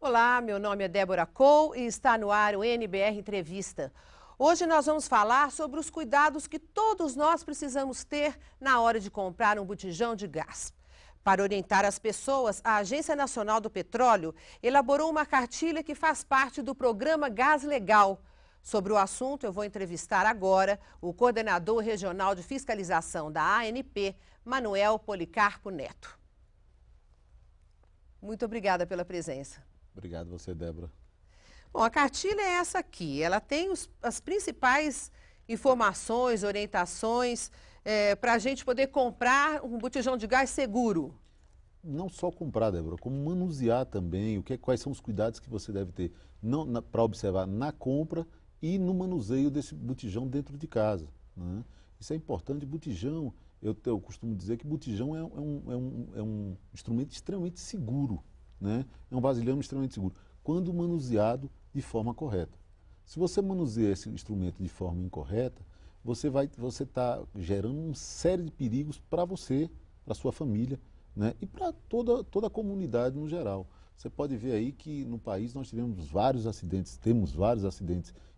Olá, meu nome é Débora Cole e está no ar o NBR Entrevista. Hoje nós vamos falar sobre os cuidados que todos nós precisamos ter na hora de comprar um botijão de gás. Para orientar as pessoas, a Agência Nacional do Petróleo elaborou uma cartilha que faz parte do programa Gás Legal. Sobre o assunto, eu vou entrevistar agora o coordenador regional de fiscalização da ANP, Manuel Policarpo Neto. Muito obrigada pela presença. Obrigado você, Débora. Bom, a cartilha é essa aqui. Ela tem as principais informações, orientações para a gente poder comprar um botijão de gás seguro. Não só comprar, Débora, como manusear também, quais são os cuidados que você deve ter para observar na compra e no manuseio desse botijão dentro de casa, né? Isso é importante. Botijão, eu costumo dizer que botijão é um instrumento extremamente seguro, né? É um vasilhame extremamente seguro, quando manuseado de forma correta. Se você manuseia esse instrumento de forma incorreta, você está gerando uma série de perigos para você, para sua família, né? E para toda a comunidade no geral. Você pode ver aí que no país nós temos vários acidentes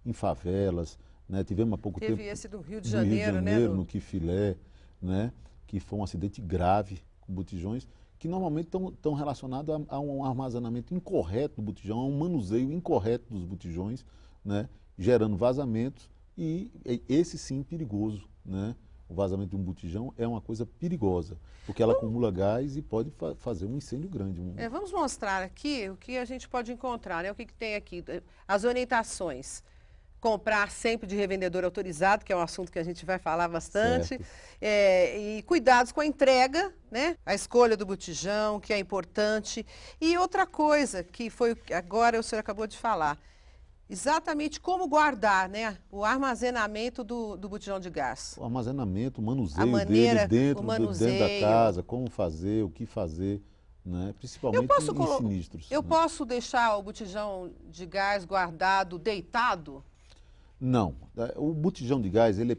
em favelas, né? Tivemos há pouco tempo... Teve esse do Rio de Janeiro, né? No Quifilé, né? Que foi um acidente grave com botijões, que normalmente estão relacionados a um armazenamento incorreto do botijão, a um manuseio incorreto dos botijões, né? Gerando vazamentos, e esse sim perigoso, né? O vazamento de um botijão é uma coisa perigosa, porque ela acumula gás e pode fazer um incêndio grande. Vamos mostrar aqui o que a gente pode encontrar, né? O que tem aqui, as orientações. Comprar sempre de revendedor autorizado, que é um assunto que a gente vai falar bastante. E cuidados com a entrega, né? A escolha do botijão, que é importante. E outra coisa, que foi agora o senhor acabou de falar, exatamente como guardar, né? O armazenamento do botijão de gás. O armazenamento, o manuseio dele dentro da casa, como fazer, o que fazer, né? Principalmente em sinistros. Eu posso deixar o botijão de gás guardado deitado? Não, o botijão de gás ele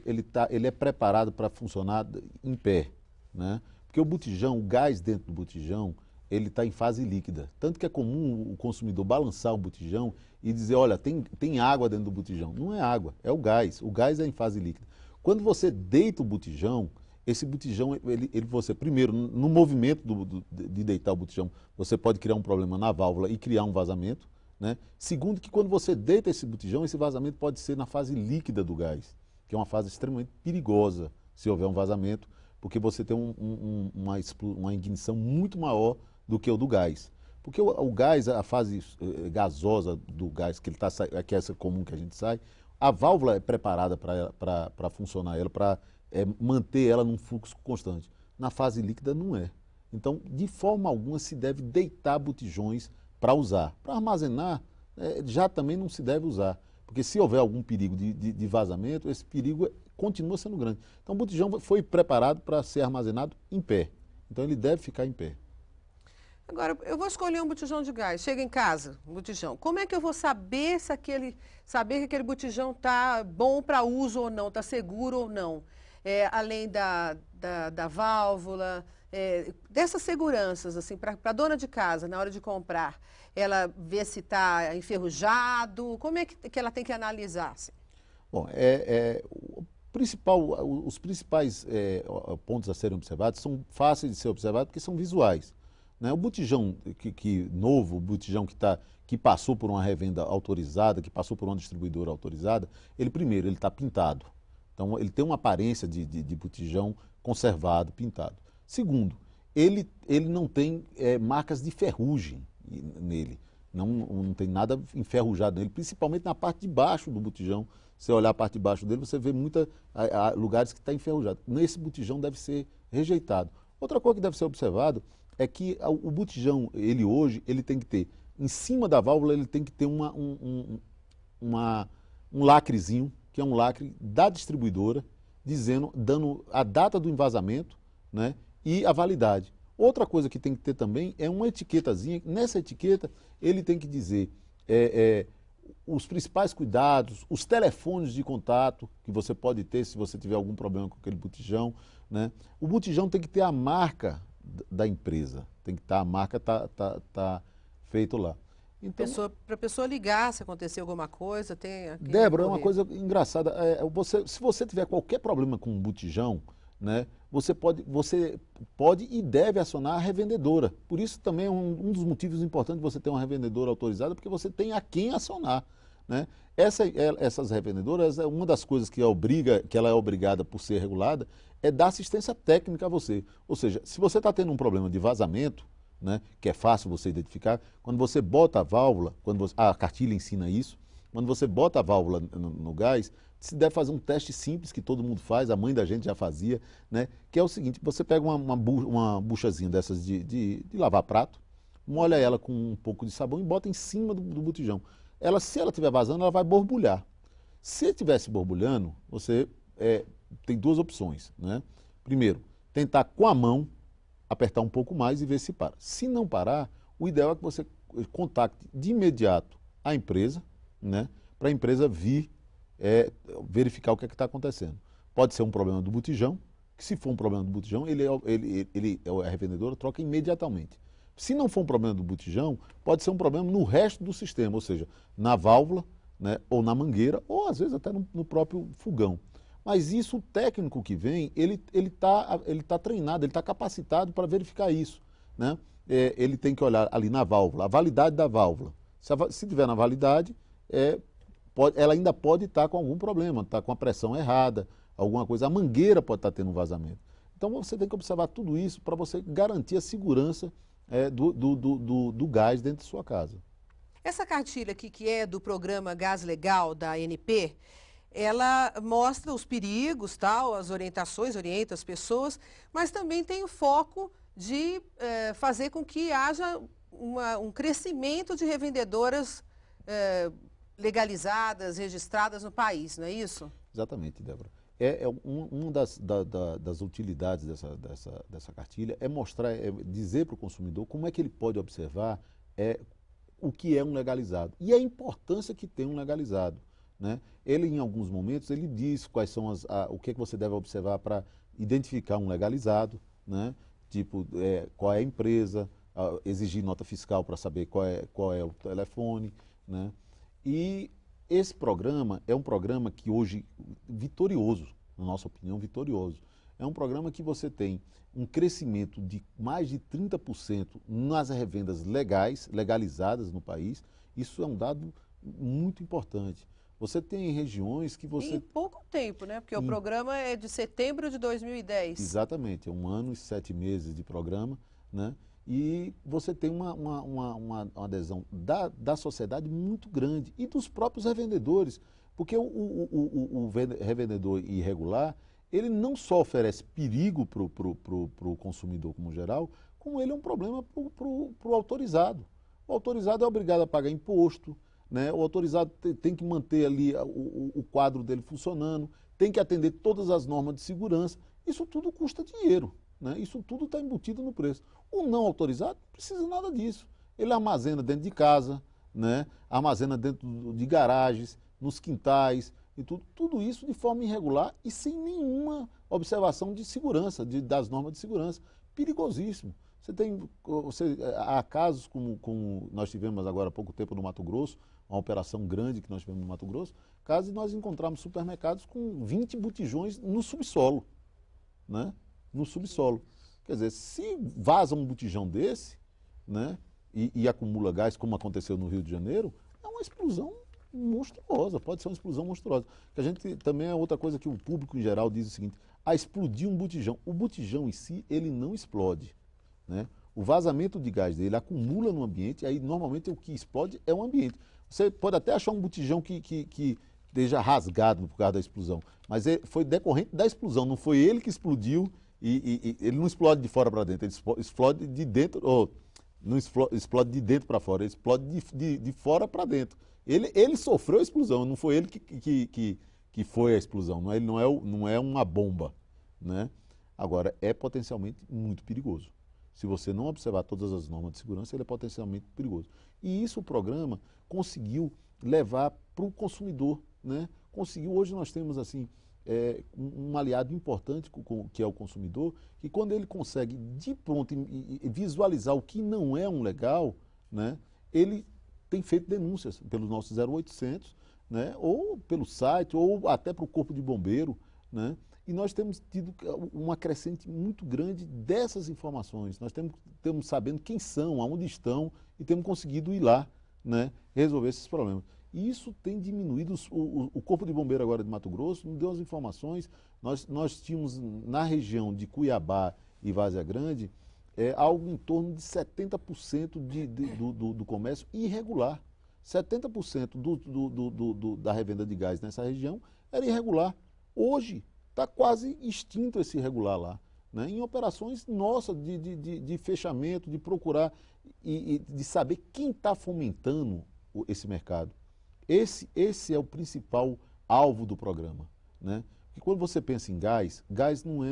é preparado para funcionar em pé, né? Porque o gás dentro do botijão, ele está em fase líquida. Tanto que é comum o consumidor balançar o botijão e dizer, olha, tem água dentro do botijão. Não é água, é o gás é em fase líquida. Quando você deita o botijão, esse botijão, você primeiro, no movimento de deitar o botijão, você pode criar um problema na válvula e criar um vazamento, né? Segundo, que quando você deita esse botijão, esse vazamento pode ser na fase líquida do gás, que é uma fase extremamente perigosa se houver um vazamento, porque você tem uma ignição muito maior do que o do gás. Porque o gás, a fase gasosa do gás, que é essa comum que a gente sai, a válvula é preparada para funcionar, para manter ela num fluxo constante. Na fase líquida não é. Então, de forma alguma se deve deitar botijões para usar. Para armazenar, já também não se deve usar, porque se houver algum perigo de vazamento, esse perigo continua sendo grande. Então o botijão foi preparado para ser armazenado em pé, então ele deve ficar em pé. Agora, eu vou escolher um botijão de gás, chega em casa, um botijão. Como é que eu vou saber que aquele botijão está bom para uso ou não, está seguro ou não? Além da válvula, dessas seguranças, assim, para a dona de casa, na hora de comprar, ela vê se está enferrujado, como é que ela tem que analisar? Assim? Bom, os principais pontos a serem observados são fáceis de ser observados porque são visuais, né? O botijão novo, o botijão que passou por uma revenda autorizada, que passou por uma distribuidora autorizada, primeiro, ele está pintado. Então, ele tem uma aparência de botijão conservado, pintado. Segundo, ele não tem marcas de ferrugem nele. Não tem nada enferrujado nele, principalmente na parte de baixo do botijão. Se você olhar a parte de baixo dele, você vê lugares que está enferrujado. Nesse botijão deve ser rejeitado. Outra coisa que deve ser observado é que o botijão, ele tem que ter, em cima da válvula, ele tem que ter um lacrezinho, que é um lacre da distribuidora, dando a data do envasamento, né, e a validade. Outra coisa que tem que ter também é uma etiquetazinha. Nessa etiqueta, ele tem que dizer os principais cuidados, os telefones de contato que você pode ter se você tiver algum problema com aquele botijão, né? O botijão tem que ter a marca da empresa, tem que estar, a marca tá feito lá. Então, para a pessoa ligar se acontecer alguma coisa, tem aquele Débora, é uma recorrer. coisa engraçada. Se você tiver qualquer problema com um botijão, né, você pode e deve acionar a revendedora. Por isso também é um dos motivos importantes de você ter uma revendedora autorizada, porque você tem a quem acionar. Né? Essas revendedoras, uma das coisas que ela é obrigada por ser regulada, é dar assistência técnica a você. Ou seja, se você está tendo um problema de vazamento, né, que é fácil você identificar, quando você bota a válvula, a cartilha ensina isso, quando você bota a válvula no gás, se deve fazer um teste simples que todo mundo faz, a mãe da gente já fazia, né, que é o seguinte: você pega uma buchazinha dessas de lavar prato, molha ela com um pouco de sabão e bota em cima do botijão. Se ela estiver vazando, ela vai borbulhar. Se estivesse borbulhando, você tem duas opções. Né? Primeiro, tentar com a mão apertar um pouco mais e ver se para. Se não parar, o ideal é que você contacte de imediato a empresa, né, para a empresa vir verificar o que é que está acontecendo. Pode ser um problema do botijão, que se for um problema do botijão, a revendedora troca imediatamente. Se não for um problema do botijão, pode ser um problema no resto do sistema, ou seja, na válvula, né, ou na mangueira, ou às vezes até no próprio fogão. Mas isso, o técnico que vem, ele tá treinado, ele está capacitado para verificar isso. Né? Ele tem que olhar ali na válvula, a validade da válvula. Se tiver na validade, ela ainda pode estar com algum problema, está com a pressão errada, alguma coisa. A mangueira pode estar tendo um vazamento. Então você tem que observar tudo isso para você garantir a segurança do gás dentro de sua casa. Essa cartilha aqui, que é do programa Gás Legal da ANP, ela mostra os perigos, tal, as orientações, orienta as pessoas, mas também tem o foco de fazer com que haja um crescimento de revendedoras legalizadas, registradas no país, não é isso? Exatamente, Débora. Uma das utilidades dessa cartilha é mostrar, dizer para o consumidor como é que ele pode observar o que é um legalizado e a importância que tem um legalizado. Né? Ele, em alguns momentos, ele diz quais são o que é que você deve observar para identificar um legalizado, né? Tipo, qual é a empresa, exigir nota fiscal para saber qual é o telefone. Né? E esse programa é um programa que hoje, vitorioso, na nossa opinião, vitorioso. É um programa que você tem um crescimento de mais de 30% nas revendas legalizadas no país. Isso é um dado muito importante. Você tem regiões que você... Em pouco tempo, né? Porque o programa é de setembro de 2010. Exatamente, é 1 ano e 7 meses de programa, né? E você tem uma adesão da sociedade muito grande e dos próprios revendedores, porque o revendedor irregular, ele não só oferece perigo para o consumidor como geral, como ele é um problema para o autorizado. O autorizado é obrigado a pagar imposto, né? O autorizado tem que manter ali o quadro dele funcionando, tem que atender todas as normas de segurança. Isso tudo custa dinheiro, né? Isso tudo está embutido no preço. O não autorizado não precisa nada disso. Ele armazena dentro de casa, né? Armazena dentro de garagens, nos quintais, e tudo isso de forma irregular e sem nenhuma observação de segurança, das normas de segurança. Perigosíssimo. Há casos como nós tivemos agora há pouco tempo no Mato Grosso, uma operação grande que nós tivemos no Mato Grosso, caso nós encontramos supermercados com 20 botijões no subsolo. Né? No subsolo. Quer dizer, se vaza um botijão desse, né, e acumula gás, como aconteceu no Rio de Janeiro, é uma explosão monstruosa, pode ser uma explosão monstruosa. Que a gente também é outra coisa que o público em geral diz o seguinte: explodir um botijão. O botijão em si, ele não explode. Né? O vazamento de gás dele acumula no ambiente, aí normalmente o que explode é o ambiente. Você pode até achar um botijão que esteja rasgado por causa da explosão, mas foi decorrente da explosão, não foi ele que explodiu, e ele não explode de fora para dentro, ele explode de dentro, não explode de dentro para fora, ele explode de fora para dentro. Ele sofreu a explosão, não foi ele que foi a explosão, não é uma bomba. Né? Agora, é potencialmente muito perigoso. Se você não observar todas as normas de segurança, ele é potencialmente perigoso. E isso o programa conseguiu levar para o consumidor. Né? Hoje nós temos assim, um aliado importante, que é o consumidor, que quando ele consegue de pronto visualizar o que não é um legal, né, ele tem feito denúncias pelo nosso 0800, né, ou pelo site, ou até para o Corpo de Bombeiro, né, e nós temos tido uma crescente muito grande dessas informações. Nós temos sabendo quem são, aonde estão, e temos conseguido ir lá, né, resolver esses problemas. E isso tem diminuído. O Corpo de Bombeiro agora de Mato Grosso me deu as informações. Nós tínhamos na região de Cuiabá e Várzea Grande algo em torno de 70% do comércio irregular. 70% da revenda de gás nessa região era irregular. Hoje está quase extinto esse irregular lá, né? Em operações nossas de fechamento, de procurar e de saber quem está fomentando esse mercado. Esse é o principal alvo do programa, né? Porque quando você pensa em gás, gás não é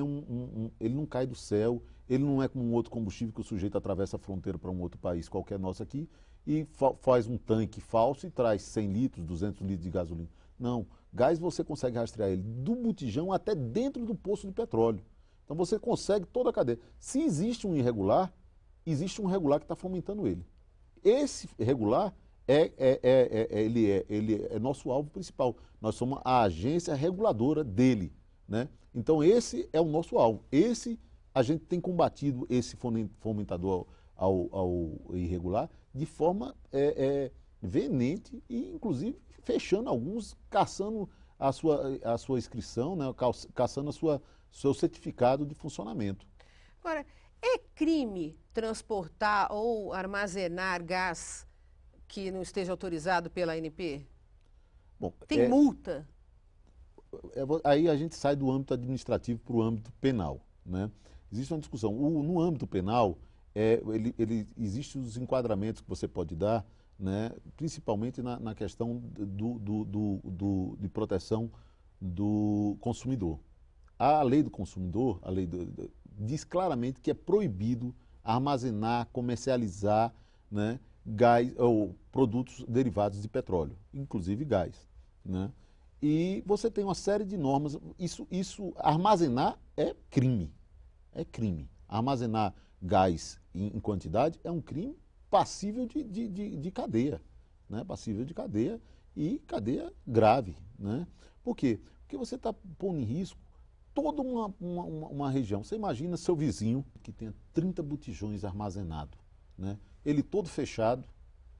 ele não cai do céu, ele não é como um outro combustível que o sujeito atravessa a fronteira para um outro país qualquer nosso aqui e faz um tanque falso e traz 100 litros, 200 litros de gasolina. Não, gás você consegue rastrear ele do botijão até dentro do poço de petróleo. Então você consegue toda a cadeia. Se existe um irregular, existe um regular que está fomentando ele. Esse irregular ele é nosso alvo principal. Nós somos a agência reguladora dele, né? Então esse é o nosso alvo. A gente tem combatido esse fomentador ao irregular de forma veemente e inclusive fechando alguns, caçando a sua inscrição, né? Caçando seu certificado de funcionamento. Agora, é crime transportar ou armazenar gás que não esteja autorizado pela ANP? Bom, tem multa? Aí a gente sai do âmbito administrativo para o âmbito penal, né? Existe uma discussão. No âmbito penal, existem os enquadramentos que você pode dar, né? Principalmente na questão de proteção do consumidor. A lei do consumidor, diz claramente que é proibido armazenar, comercializar, né, gás ou produtos derivados de petróleo, inclusive gás, né? E você tem uma série de normas. Isso armazenar é crime. É crime. Armazenar gás em quantidade é um crime passível de cadeia, né? Passível de cadeia e cadeia grave, né? Por quê? Porque você está pondo em risco toda uma região. Você imagina seu vizinho que tenha 30 botijões armazenados, né? Ele todo fechado,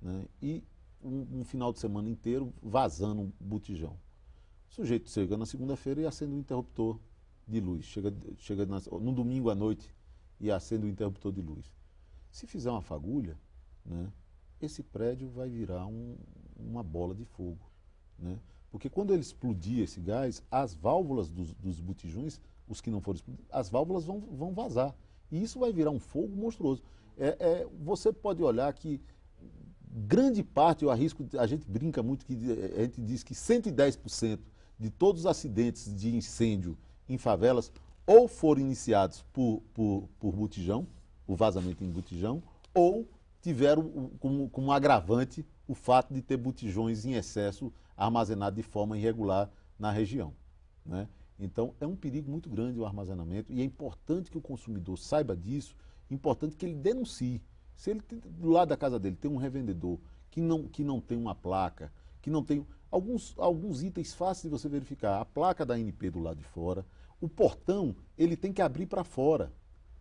né? E um final de semana inteiro vazando um botijão. O sujeito chega na segunda-feira e acende um interruptor de luz. Chega no domingo à noite e acende o interruptor de luz. Se fizer uma fagulha, né, esse prédio vai virar uma bola de fogo, né? Porque quando ele explodir esse gás, as válvulas dos botijões, os que não forem explodidos, as válvulas vão vazar. E isso vai virar um fogo monstruoso. Você pode olhar que grande parte, eu arrisco, a gente brinca muito, a gente diz que 110% de todos os acidentes de incêndio em favelas ou foram iniciados por botijão, o vazamento em botijão, ou tiveram como agravante o fato de ter botijões em excesso armazenados de forma irregular na região, né? Então é um perigo muito grande o armazenamento e é importante que o consumidor saiba disso, importante que ele denuncie. Se ele do lado da casa dele tem um revendedor que não tem uma placa, que não tem alguns itens fáceis de você verificar, a placa da ANP do lado de fora, o portão ele tem que abrir para fora.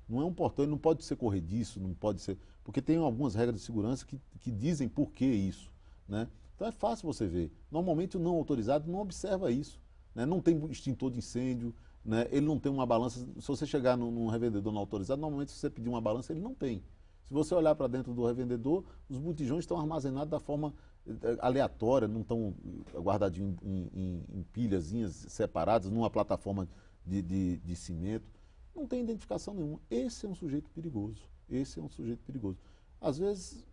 Não é um portão, ele não pode ser corrediço, não pode ser, porque tem algumas regras de segurança que dizem por que isso, né? Então é fácil você ver. Normalmente o não autorizado não observa isso, né? Não tem extintor de incêndio, né? Ele não tem uma balança. Se você chegar num revendedor não autorizado, normalmente se você pedir uma balança, ele não tem. Se você olhar para dentro do revendedor, os botijões estão armazenados da forma aleatória, não estão guardadinhos em pilhazinhas separadas, numa plataforma de cimento. Não tem identificação nenhuma. Esse é um sujeito perigoso. Esse é um sujeito perigoso. Às vezes,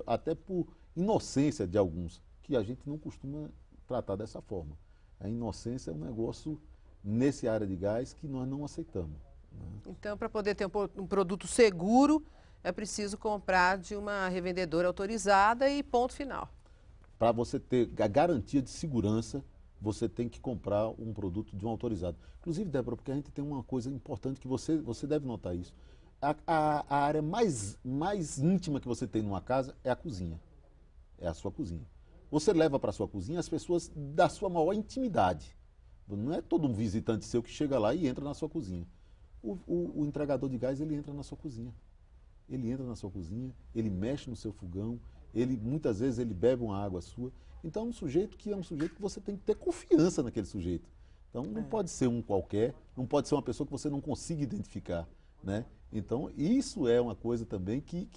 até por inocência de alguns, que a gente não costuma tratar dessa forma. A inocência é um negócio, nesse área de gás, que nós não aceitamos, né? Então, para poder ter um produto seguro, é preciso comprar de uma revendedora autorizada e ponto final. Para você ter a garantia de segurança, você tem que comprar um produto de um autorizado. Inclusive, Débora, porque a gente tem uma coisa importante que você deve notar isso. a área mais íntima que você tem numa casa é a cozinha. É a sua cozinha. Você leva para a sua cozinha as pessoas da sua maior intimidade. Não é todo um visitante seu que chega lá e entra na sua cozinha. O entregador de gás, ele entra na sua cozinha. Ele entra na sua cozinha, ele mexe no seu fogão, muitas vezes ele bebe uma água sua. Então é um sujeito que você tem que ter confiança naquele sujeito. Então não pode ser um qualquer, não pode ser uma pessoa que você não consiga identificar, né? Então isso é uma coisa também que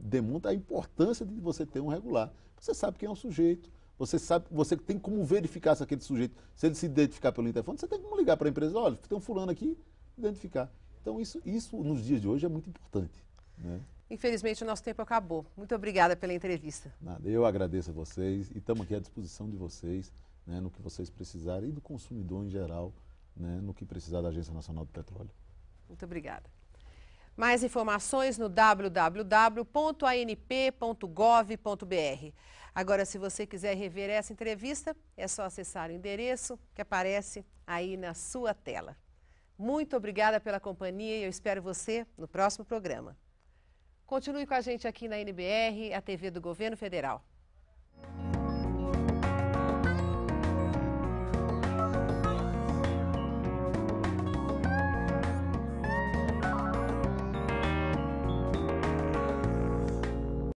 demonstra a importância de você ter um regular. Você sabe quem é o sujeito, você tem como verificar se aquele sujeito, se ele se identificar pelo interfone, você tem como ligar para a empresa, olha, tem um fulano aqui, identificar. Então isso nos dias de hoje é muito importante, né? Infelizmente o nosso tempo acabou. Muito obrigada pela entrevista. Nada, eu agradeço a vocês e estamos aqui à disposição de vocês, né, no que vocês precisarem e do consumidor em geral, né, no que precisar da Agência Nacional do Petróleo. Muito obrigada. Mais informações no www.anp.gov.br. Agora, se você quiser rever essa entrevista, é só acessar o endereço que aparece aí na sua tela. Muito obrigada pela companhia e eu espero você no próximo programa. Continue com a gente aqui na NBR, a TV do Governo Federal.